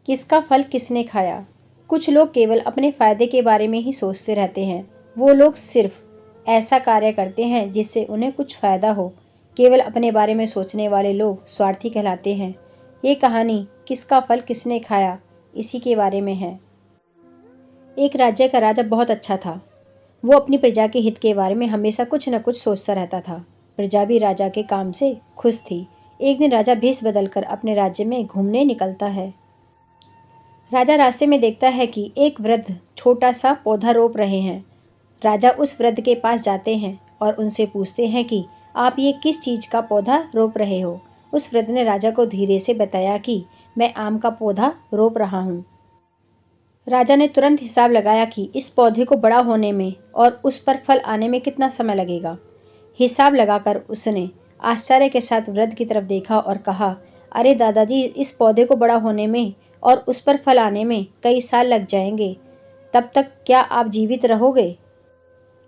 किसका फल किसने खाया। कुछ लोग केवल अपने फ़ायदे के बारे में ही सोचते रहते हैं। वो लोग सिर्फ ऐसा कार्य करते हैं जिससे उन्हें कुछ फ़ायदा हो। केवल अपने बारे में सोचने वाले लोग स्वार्थी कहलाते हैं। ये कहानी किसका फल किसने खाया इसी के बारे में है। एक राज्य का राजा बहुत अच्छा था। वो अपनी प्रजा के हित के बारे में हमेशा कुछ न कुछ सोचता रहता था। प्रजा भी राजा के काम से खुश थी। एक दिन राजा भेष बदलकर अपने राज्य में घूमने निकलता है। राजा रास्ते में देखता है कि एक वृद्ध छोटा सा पौधा रोप रहे हैं। राजा उस वृद्ध के पास जाते हैं और उनसे पूछते हैं कि आप ये किस चीज़ का पौधा रोप रहे हो। उस वृद्ध ने राजा को धीरे से बताया कि मैं आम का पौधा रोप रहा हूँ। राजा ने तुरंत हिसाब लगाया कि इस पौधे को बड़ा होने में और उस पर फल आने में कितना समय लगेगा। हिसाब लगाकर उसने आश्चर्य के साथ वृद्ध की तरफ देखा और कहा, अरे दादाजी, इस पौधे को बड़ा होने में और उस पर फल आने में कई साल लग जाएंगे। तब तक क्या आप जीवित रहोगे?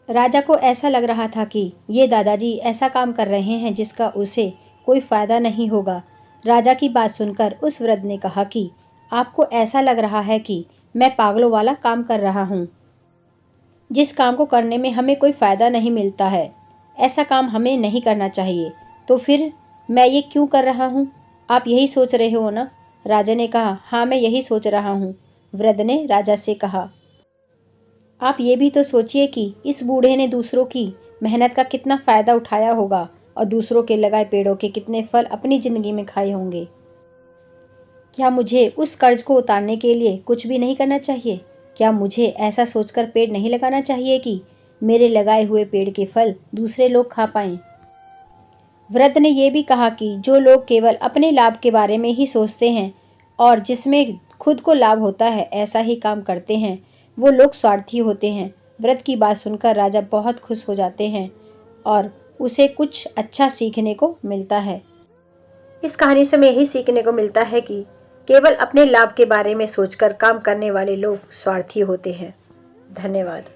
राजा को ऐसा लग रहा था कि ये दादाजी ऐसा काम कर रहे हैं जिसका उसे कोई फ़ायदा नहीं होगा। राजा की बात सुनकर उस वृद्ध ने कहा कि आपको ऐसा लग रहा है कि मैं पागलों वाला काम कर रहा हूँ, जिस काम को करने में हमें कोई फ़ायदा नहीं मिलता है। ऐसा काम हमें नहीं करना चाहिए। तो फिर मैं ये क्यों कर रहा हूँ? आप यही सोच रहे हो ना? राजा ने कहा, हाँ, मैं यही सोच रहा हूँ। वृद्ध ने राजा से कहा, आप ये भी तो सोचिए कि इस बूढ़े ने दूसरों की मेहनत का कितना फ़ायदा उठाया होगा और दूसरों के लगाए पेड़ों के कितने फल अपनी ज़िंदगी में खाए होंगे। क्या मुझे उस कर्ज को उतारने के लिए कुछ भी नहीं करना चाहिए? क्या मुझे ऐसा सोचकर पेड़ नहीं लगाना चाहिए कि मेरे लगाए हुए पेड़ के फल दूसरे लोग खा पाएं? वृद्ध ने यह भी कहा कि जो लोग केवल अपने लाभ के बारे में ही सोचते हैं और जिसमें खुद को लाभ होता है ऐसा ही काम करते हैं, वो लोग स्वार्थी होते हैं। वृद्ध की बात सुनकर राजा बहुत खुश हो जाते हैं और उसे कुछ अच्छा सीखने को मिलता है। इस कहानी से हमें यही सीखने को मिलता है कि केवल अपने लाभ के बारे में सोचकर काम करने वाले लोग स्वार्थी होते हैं। धन्यवाद।